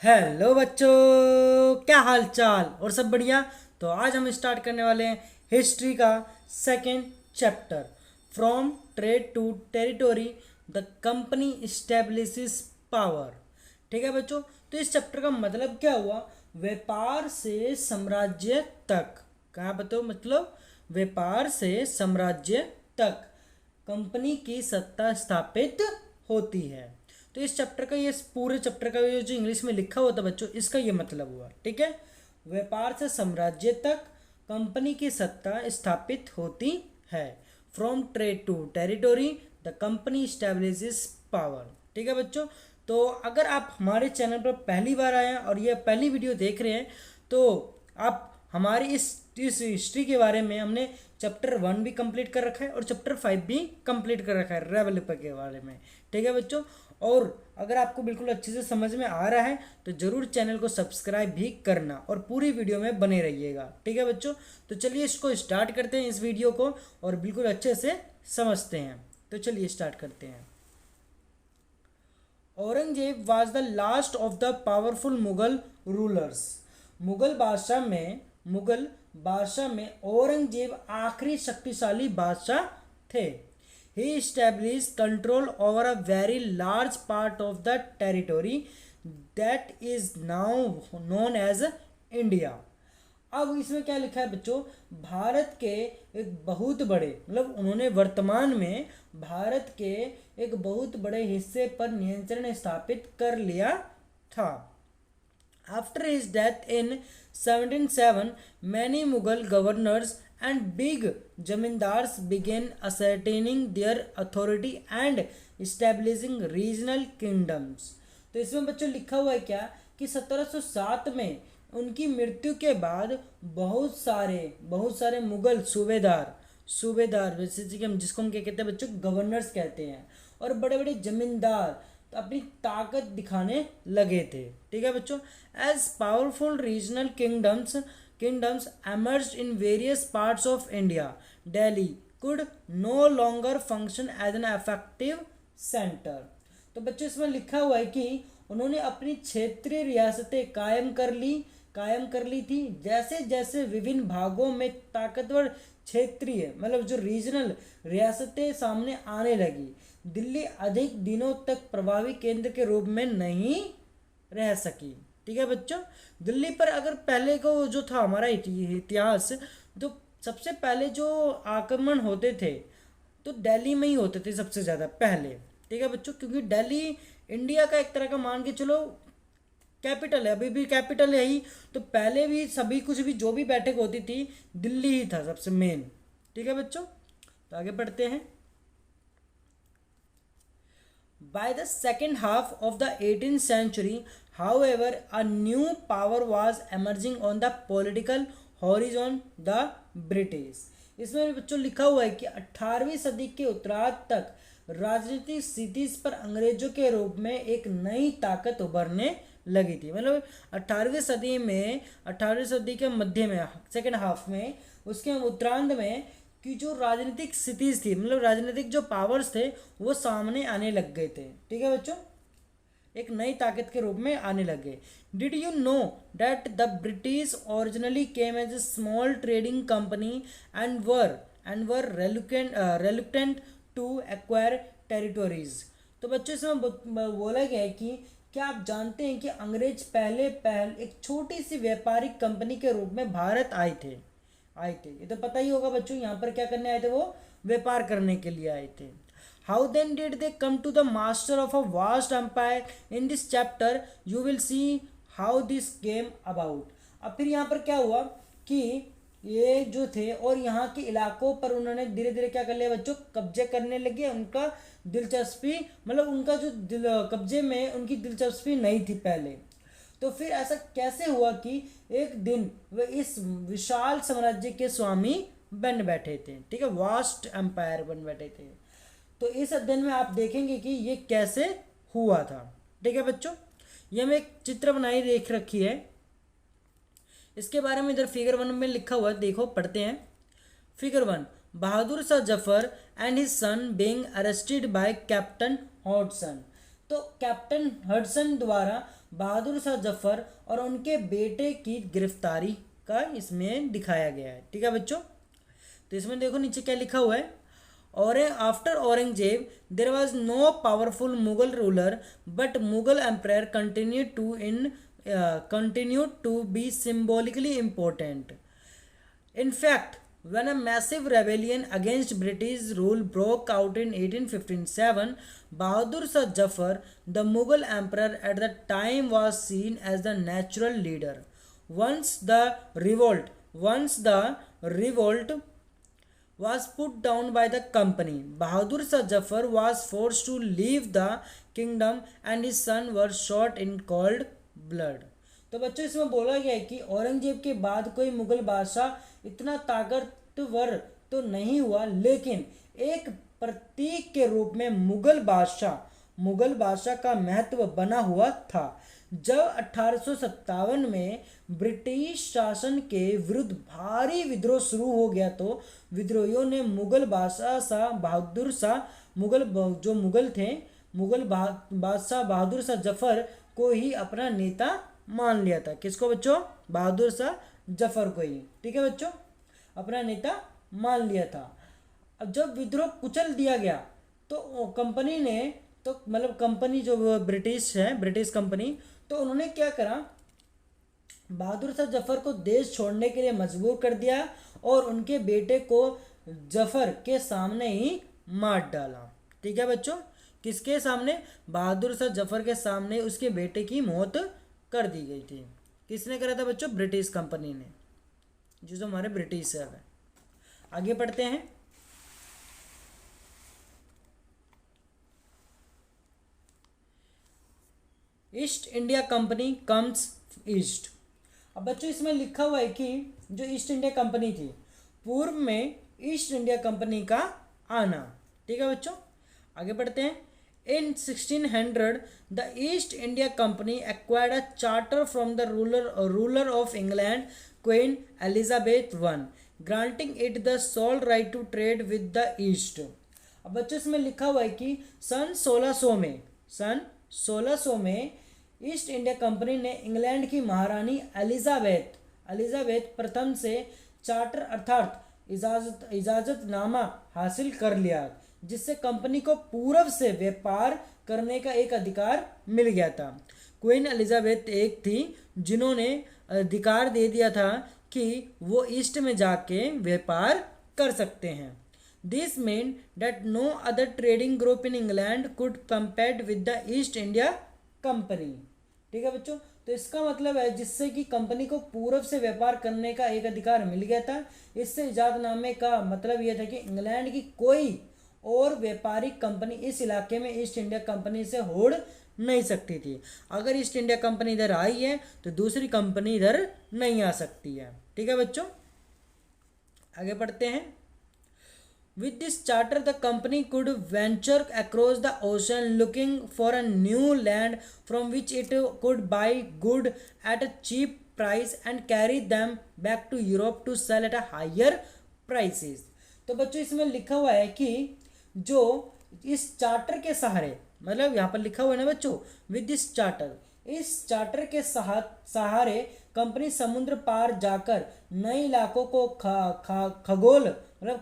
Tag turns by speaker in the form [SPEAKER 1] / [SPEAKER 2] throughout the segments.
[SPEAKER 1] Hello बच्चों, क्या हाल चाल और सब बढ़िया। तो आज हम स्टार्ट करने वाले हैं हिस्ट्री का second chapter, from trade to territory the company establishes power. ठीक है बच्चों, तो इस चैप्टर का मतलब क्या हुआ? व्यापार से साम्राज्य तक। कहाँ बताओ, मतलब व्यापार से साम्राज्य तक कंपनी की सत्ता स्थापित होती है। तो इस चैप्टर का, ये पूरे चैप्टर का ये जो इंग्लिश में लिखा हुआ था बच्चों, इसका ये मतलब हुआ। ठीक है, व्यापार से साम्राज्य तक कंपनी की सत्ता स्थापित होती है। From trade to territory the company establishes power. ठीक है बच्चों, तो अगर आप हमारे चैनल पर पहली बार आए हैं और ये पहली वीडियो देख रहे हैं, तो आप हमारी इस हिस्ट्री के बारे में हमने चैप्टर 1 भी कंप्लीट कर रखा है और चैप्टर 5 भी कंप्लीट कर रखा है डेवलपर के बारे में। ठीक है बच्चों, और अगर आपको बिल्कुल अच्छे से समझ में आ रहा है तो ज़रूर चैनल को सब्सक्राइब भी करना और पूरी वीडियो में बने रहिएगा। ठीक है बच्चों, तो चलिए इसको स्टार्ट करते हैं, इस वीडियो को, और बिल्कुल अच्छे से समझते हैं। तो चलिए स्टार्ट करते हैं। Aurangzeb was the last of the powerful Mughal rulers. Mughal बादशाह में औरंगजेब आखिरी शक्तिशाली बादशाह थे। He established control over a very large part of the territory that is now known as India. अब इसमें क्या लिखा है बच्चों? भारत के एक बहुत बड़े, मतलब उन्होंने वर्तमान में भारत के एक बहुत बड़े हिस्से पर नियंत्रण स्थापित कर लिया था। After his death in 1707, many Mughal governors and big zamindars began ascertaining their authority and establishing regional kingdoms. तो इसमें बच्चों लिखा हुआ है क्या कि 1707 में उनकी मृत्यु के बाद बहुत सारे मुगल सूबेदार जैसे कि हम जिसको हम क्या कहते हैं बच्चों, गवर्नर्स कहते हैं, और बड़े बड़े जमींदार तो अपनी ताकत दिखाने लगे थे। ठीक है बच्चों, as powerful regional kingdoms emerged in various parts of India, Delhi could no longer function as an effective center। तो बच्चों इसमें लिखा हुआ है कि उन्होंने अपनी क्षेत्रीय रियासतें कायम कर ली थी। जैसे जैसे विभिन्न भागों में ताकतवर क्षेत्रीय, मतलब जो रीजनल रियासतें सामने आने लगी, दिल्ली अधिक दिनों तक प्रभावी केंद्र के रूप में नहीं रह सकी। ठीक है बच्चों, दिल्ली पर अगर पहले को जो था हमारा इतिहास, जो सबसे पहले जो आक्रमण होते थे तो दिल्ली में ही होते थे सबसे ज़्यादा पहले। ठीक है बच्चों, क्योंकि दिल्ली इंडिया का एक तरह का मान के चलो कैपिटल है, अभी भी कैपिटल है ही, तो पहले भी सभी कुछ भी जो भी बैठक होती थी दिल्ली ही था सबसे मेन। ठीक है बच्चों, तो आगे बढ़ते हैं। By the second half of the 18th century, however, a new power was emerging on the political horizon, the British। इसमें बच्चों लिखा हुआ है कि 18वीं सदी के उत्तरार्ध तक राजनीतिक स्थिति पर अंग्रेजों के रूप में एक नई ताकत उभरने लगी थी। मतलब 18वीं सदी के मध्य में, सेकेंड हाफ में, उसके उत्तरार्ध में कि जो राजनीतिक स्थितिज थी, मतलब राजनीतिक जो पावर्स थे वो सामने आने लग गए थे। ठीक है बच्चों, एक नई ताकत के रूप में आने लगे। Did you know that the British originally came as a small trading company and were reluctant to acquire territories. तो बच्चों इसमें बोला गया है कि क्या आप जानते हैं कि अंग्रेज पहले एक छोटी सी व्यापारिक कंपनी के रूप में भारत आए थे। ये तो पता ही होगा बच्चों, यहाँ पर क्या करने आए थे? वो व्यापार करने के लिए आए थे। How then did they come to the master of a vast empire? In this chapter you will see how this came about. अब फिर यहाँ पर क्या हुआ कि ये जो थे और यहाँ के इलाकों पर उन्होंने धीरे धीरे क्या कर लिया बच्चों, कब्जे करने लगे। उनका दिलचस्पी, मतलब उनका जो कब्जे में उनकी दिलचस्पी नहीं थी पहले। तो फिर ऐसा कैसे हुआ कि एक दिन वे इस विशाल साम्राज्य के स्वामी बन बैठे थे। ठीक है, वास्ट एम्पायर बन बैठे थे। तो इस अध्ययन में आप देखेंगे कि ये कैसे हुआ था। ठीक है बच्चों, ये हमें एक चित्र बनाई देख रखी है, इसके बारे में इधर फिगर 1 में लिखा हुआ है, देखो पढ़ते हैं। Figure 1, Bahadur Shah Zafar and his son being arrested bye captain Hodson. तो कैप्टन हडसन द्वारा बहादुर शाह जफर और उनके बेटे की गिरफ्तारी का इसमें दिखाया गया है। ठीक है बच्चों, तो इसमें देखो नीचे क्या लिखा हुआ है, और after Aurangzeb there was no powerful Mughal ruler but Mughal empire continued to be symbolically important. In fact, when a massive rebellion against British rule broke out in 1857, Bahadur Shah Zafar, the Mughal emperor at the time, was seen as the natural leader. Once the revolt was put down by the company, Bahadur Shah Zafar was forced to leave the kingdom and his son were shot in cold blood. तो बच्चों इसमें बोला गया है कि औरंगजेब के बाद कोई मुगल बादशाह इतना ताकतवर तो नहीं हुआ, लेकिन एक प्रतीक के रूप में मुगल बादशाह का महत्व बना हुआ था। जब 1857 में ब्रिटिश शासन के विरुद्ध भारी विद्रोह शुरू हो गया तो विद्रोहियों ने मुगल बादशाह बहादुर शाह जफर को ही अपना नेता मान लिया था। किसको बच्चों? बहादुर शाह जफर को ही। ठीक है बच्चों, अपना नेता मान लिया था। अब जब विद्रोह कुचल दिया गया तो कंपनी ने, तो मतलब कंपनी जो ब्रिटिश है, ब्रिटिश कंपनी, तो उन्होंने क्या करा, बहादुर शाह जफर को देश छोड़ने के लिए मजबूर कर दिया और उनके बेटे को जफर के सामने ही मार डाला। ठीक है बच्चों, किसके सामने? बहादुर शाह जफर के सामने उसके बेटे की मौत कर दी गई थी। किसने करा था बच्चों? ब्रिटिश कंपनी ने, जो हमारे ब्रिटिश है। आगे पढ़ते हैं। East India company comes east. अब बच्चों इसमें लिखा हुआ है कि जो ईस्ट इंडिया कंपनी थी, पूर्व में ईस्ट इंडिया कंपनी का आना। ठीक है बच्चों, आगे बढ़ते हैं। In 1600, the East India Company acquired a charter from the ruler of England, Queen Elizabeth I, granting it the sole right to trade with the East. अब बच्चों इसमें लिखा हुआ है कि सन 1600 में ईस्ट इंडिया कंपनी ने इंग्लैंड की महारानी एलिजाबेथ प्रथम से चार्टर अर्थात इजाजतनामा हासिल कर लिया, जिससे कंपनी को पूर्व से व्यापार करने का एक अधिकार मिल गया था। क्वीन एलिजाबेथ एक थी जिन्होंने अधिकार दे दिया था कि वो ईस्ट में जाके व्यापार कर सकते हैं। This mean that no other trading group in England could compete with the East India Company. ठीक है बच्चों, तो इसका मतलब है जिससे कि कंपनी को पूर्व से व्यापार करने का एक अधिकार मिल गया था। इससे इजादनामे का मतलब यह था कि इंग्लैंड की कोई और व्यापारिक कंपनी इस इलाके में ईस्ट इंडिया कंपनी से होड़ नहीं सकती थी। अगर ईस्ट इंडिया कंपनी इधर आई है तो दूसरी कंपनी इधर नहीं आ सकती है। ठीक है बच्चों, आगे बढ़ते हैं। With this charter, the company could venture across the ocean looking for a new land from which it could buy goods at a cheap price and carry them back to Europe to sell at a higher prices. तो बच्चों इसमें लिखा हुआ है कि जो इस charter के सहारे, मतलब यहाँ पर लिखा हुआ है ना बच्चों, विद दिस चार्टर, इस चार्टर के सहारे कंपनी समुद्र पार जाकर नए इलाकों को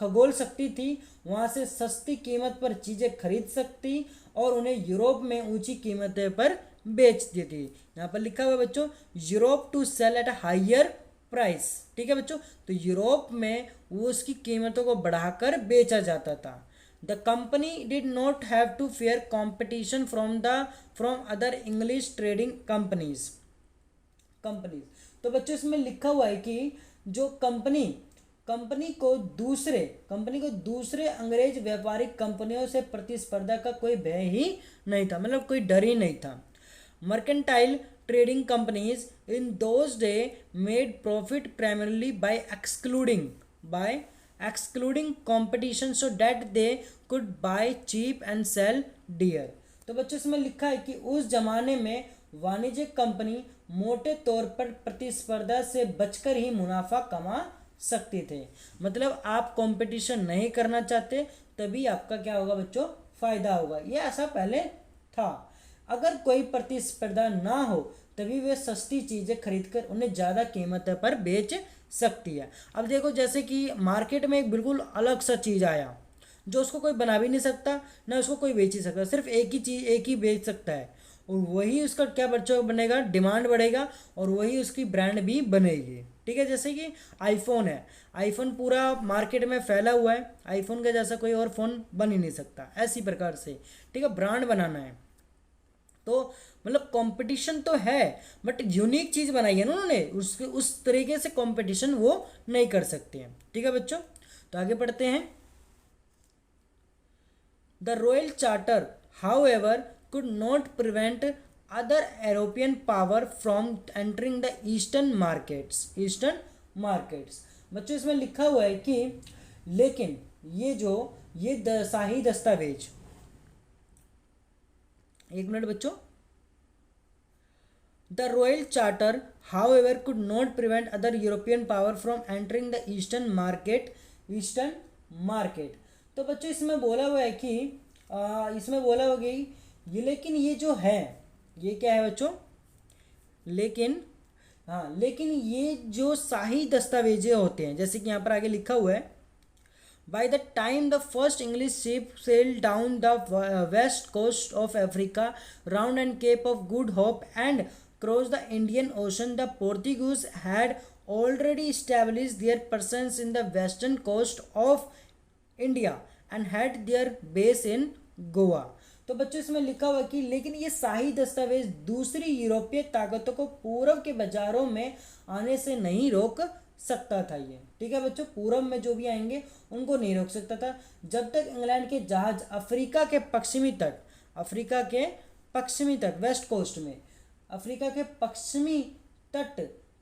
[SPEAKER 1] खगोल सकती थी, वहाँ से सस्ती कीमत पर चीज़ें खरीद सकती और उन्हें यूरोप में ऊंची कीमतें पर बेच देती। यहाँ पर लिखा हुआ है बच्चों, Europe to sell at a higher price. ठीक है बच्चों, तो यूरोप में वो उसकी कीमतों को बढ़ाकर बेचा जाता था। The company did not have to fear competition from other English trading companies. तो बच्चों इसमें लिखा हुआ है कि जो कंपनी को दूसरे अंग्रेज व्यापारिक कंपनियों से प्रतिस्पर्धा का कोई भय ही नहीं था, मतलब कोई डर ही नहीं था। Mercantile trading companies in those days made profit primarily by excluding competition so that they could buy cheap and sell dear. तो बच्चों इसमें लिखा है कि उस जमाने में वाणिज्यिक कंपनी मोटे तौर पर प्रतिस्पर्धा से बचकर ही मुनाफा कमा सकते थे। मतलब आप कंपटीशन नहीं करना चाहते तभी आपका क्या होगा बच्चों? फायदा होगा। ये ऐसा पहले था। अगर कोई प्रतिस्पर्धा ना हो तभी वे सस्ती चीज़ें खरीदकर उन्हें ज़्यादा कीमत पर बेच सकती है। अब देखो जैसे कि मार्केट में एक बिल्कुल अलग सा चीज़ आया जो उसको कोई बना भी नहीं सकता, ना उसको कोई बेच ही सकता, सिर्फ एक ही चीज़ एक ही बेच सकता है, और वही उसका क्या बच्चों बनेगा, डिमांड बढ़ेगा और वही उसकी ब्रांड भी बनेगी। ठीक है, जैसे कि आईफोन है, आईफोन पूरा मार्केट में फैला हुआ है, आईफोन का जैसा कोई और फ़ोन बन ही नहीं सकता, ऐसी प्रकार से। ठीक है, ब्रांड बनाना है तो मतलब कंपटीशन तो है, बट यूनिक चीज़ बनाई है ना उन्होंने, उसके उस तरीके से कंपटीशन वो नहीं कर सकते हैं। ठीक है बच्चों, तो आगे पढ़ते हैं। The Royal Charter, however, could not prevent other European power from entering the Eastern markets. Eastern markets. बच्चों इसमें लिखा हुआ है कि लेकिन ये शाही दस्तावेज, एक मिनट बच्चों। The Royal Charter, however, could not prevent other European power from entering the Eastern market. Eastern market. तो बच्चों इसमें बोला हुआ है कि इसमें बोला हुआ कि ये, लेकिन ये जो है ये क्या है बच्चों, लेकिन हाँ, लेकिन ये जो शाही दस्तावेजें होते हैं, जैसे कि यहाँ पर आगे लिखा हुआ है, By the time the first English ship sailed down the west coast of Africa, round and Cape of Good Hope, and crossed the Indian Ocean, the Portuguese had already established their presence in the western coast of India and had their base in Goa. तो बच्चों इसमें लिखा हुआ कि लेकिन ये शाही दस्तावेज दूसरी यूरोपीय ताकतों को पूर्व के बाजारों में आने से नहीं रोक सकता था ये। ठीक है बच्चों, पूर्व में जो भी आएंगे उनको नहीं रोक सकता था, जब तक इंग्लैंड के जहाज अफ्रीका के पश्चिमी तट वेस्ट कोस्ट में अफ्रीका के पश्चिमी तट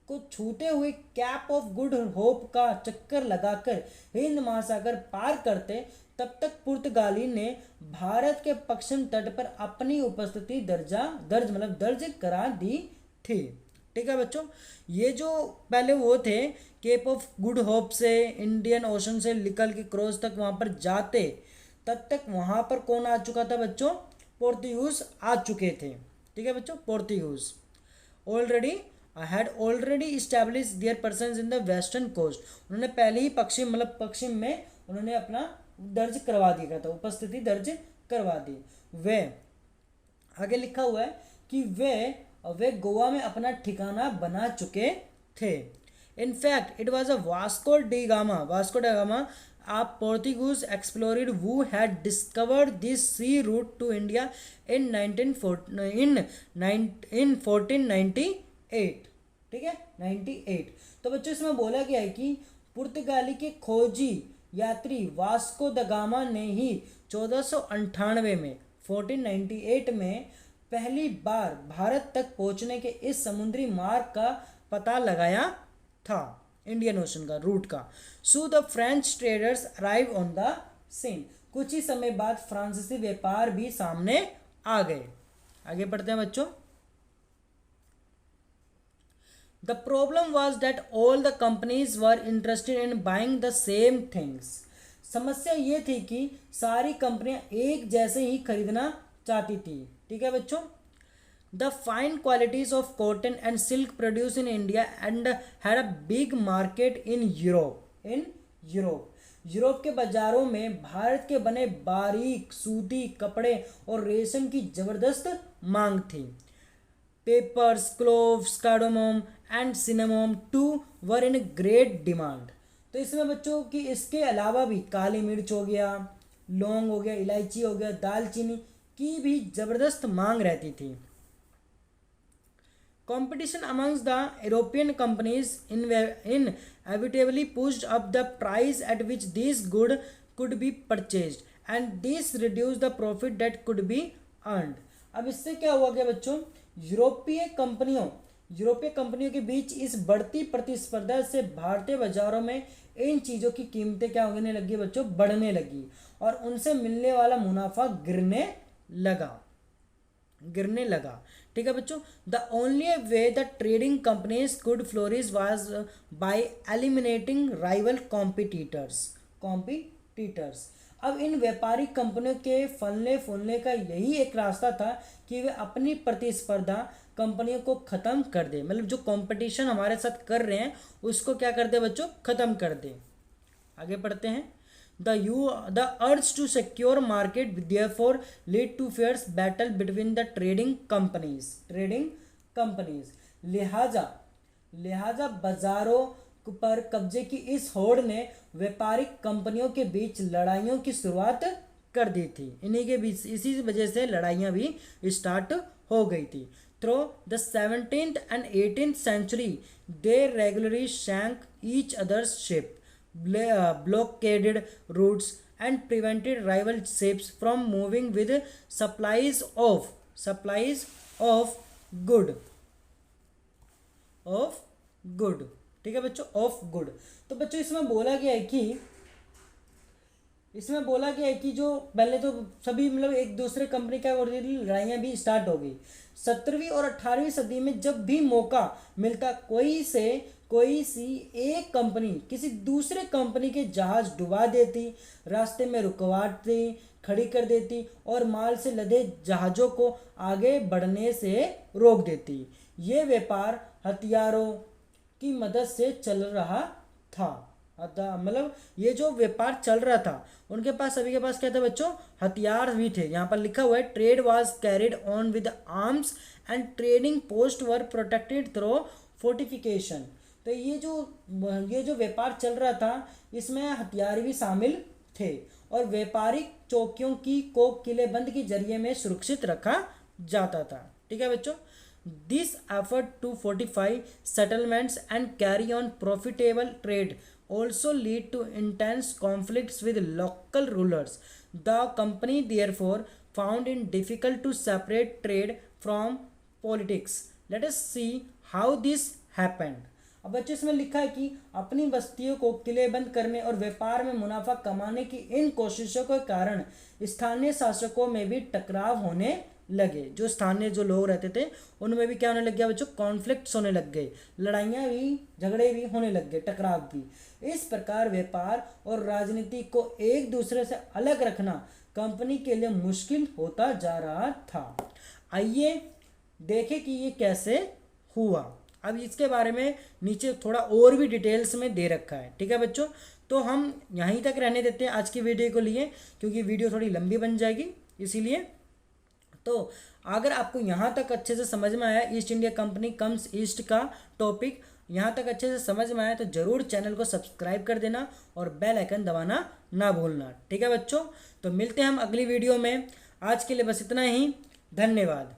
[SPEAKER 1] को छूते हुए कैप ऑफ गुड होप का चक्कर लगाकर हिंद महासागर पार करते, तब तक पुर्तगाली ने भारत के पश्चिम तट पर अपनी उपस्थिति दर्ज करा दी थी। ठीक है बच्चों, ये जो पहले वो थे केप ऑफ गुड होप से इंडियन ओशन से निकल के क्रॉस तक वहाँ पर जाते, तब तक वहाँ पर कौन आ चुका था बच्चों, पोर्तुगीज आ चुके थे। ठीक है बच्चों, Portuguese already establish their presence in the western coast, उन्होंने पहले ही पश्चिम में उन्होंने अपना दर्ज करवा दिया था, उपस्थिति दर्ज करवा दी। वे आगे लिखा हुआ है कि वे गोवा में अपना ठिकाना बना चुके थे। In fact it was a Vasco D gamma a Portuguese explorer who had discovered this sea route to India in 1498। ठीक है, 98। तो बच्चों इसमें बोला गया है कि पुर्तगाली के खोजी यात्री वास्को द गामा ने ही 1498 में 1498 में पहली बार भारत तक पहुंचने के इस समुद्री मार्ग का पता लगाया था, इंडियन ओशन का रूट का। So the French traders arrive on the scene, कुछ ही समय बाद फ्रांसीसी व्यापार भी सामने आ गए। आगे पढ़ते हैं बच्चों। The problem was that all the companies were interested in buying the same things, समस्या ये थी कि सारी कंपनियां एक जैसे ही खरीदना चाहती थी। ठीक है बच्चों, the fine qualities of cotton and silk produced in India and had a big market in Europe के बाजारों में भारत के बने बारीक सूती कपड़े और रेशम की जबरदस्त मांग थी। Peppers, cloves, cardamom and cinnamon too were in great demand. तो इसमें बच्चों की इसके अलावा भी काली मिर्च हो गया, लौंग हो गया, इलायची हो गया, दालचीनी की भी जबरदस्त मांग रहती थी। Competition amongst the European companies inevitably pushed up the price at which these goods could be purchased, and this reduced the profit that could be earned. अब इससे क्या हुआ क्या बच्चों, यूरोपीय कंपनियों के बीच इस बढ़ती प्रतिस्पर्धा से भारतीय बाजारों में इन चीज़ों की कीमतें क्या होने लगी बच्चों, बढ़ने लगी, और उनसे मिलने वाला मुनाफा गिरने लगा। ठीक है बच्चों, the only way the trading companies could flourish was by eliminating rival competitors. अब इन व्यापारिक कंपनियों के फलने फूलने का यही एक रास्ता था कि वे अपनी प्रतिस्पर्धा कंपनियों को ख़त्म कर दे, मतलब जो कंपटीशन हमारे साथ कर रहे हैं उसको क्या कर दे बच्चों, ख़त्म कर दे। आगे पढ़ते हैं। The urge to secure market therefore lead to fierce battle between the trading companies. लिहाजा बाजारों पर कब्जे की इस होड़ ने व्यापारिक कंपनियों के बीच लड़ाइयों की शुरुआत कर दी थी। इन्हीं के बीच, इसी वजह से लड़ाइयाँ भी स्टार्ट हो गई थी। Through the 17th and 18th century they regularly sank each other's ship, blockaded routes and prevented rival ships from moving with supplies of good. ठीक है बच्चों, ऑफ गुड। तो बच्चों इसमें बोला गया है कि जो पहले तो सभी मतलब एक दूसरे कंपनी का लड़ाइयाँ भी स्टार्ट हो गई। 17वीं और 18वीं सदी में जब भी मौका मिलता कोई सी एक कंपनी किसी दूसरे कंपनी के जहाज डुबा देती, रास्ते में रुकवाती, खड़ी कर देती और माल से लदे जहाज़ों को आगे बढ़ने से रोक देती। ये व्यापार हथियारों की मदद से चल रहा था। मतलब ये जो व्यापार चल रहा था उनके पास, सभी के पास क्या था बच्चों, हथियार भी थे। यहाँ पर लिखा हुआ है trade was carried on with arms and trading post were protected through fortification. तो ये जो व्यापार चल रहा था इसमें हथियार भी शामिल थे और व्यापारिक चौकियों को किलेबंद के जरिए में सुरक्षित रखा जाता था। ठीक है बच्चों, this effort to fortify settlements and carry on profitable trade also lead to intense conflicts with local rulers. The company therefore found it difficult to separate trade from politics. Let us see how this happened. अब बच्चों इसमें लिखा है कि अपनी बस्तियों को किलेबंद करने और व्यापार में मुनाफा कमाने की इन कोशिशों के कारण स्थानीय शासकों में भी टकराव होने लगे। जो स्थानीय जो लोग रहते थे उनमें भी क्या होने लग गया बच्चों, कॉन्फ्लिक्ट्स होने लग गए, लड़ाइयाँ भी, झगड़े भी होने लग गए, टकराव भी। इस प्रकार व्यापार और राजनीति को एक दूसरे से अलग रखना कंपनी के लिए मुश्किल होता जा रहा था। आइए देखें कि ये कैसे हुआ। अब इसके बारे में नीचे थोड़ा और भी डिटेल्स में दे रखा है। ठीक है बच्चों, तो हम यहीं तक रहने देते हैं आज की वीडियो को लिए, क्योंकि वीडियो थोड़ी लंबी बन जाएगी इसीलिए। तो अगर आपको यहाँ तक अच्छे से समझ में आया, east India company comes east का टॉपिक यहाँ तक अच्छे से समझ में आया, तो ज़रूर चैनल को सब्सक्राइब कर देना और बेल आइकन दबाना ना भूलना। ठीक है बच्चों, तो मिलते हैं हम अगली वीडियो में। आज के लिए बस इतना ही, धन्यवाद।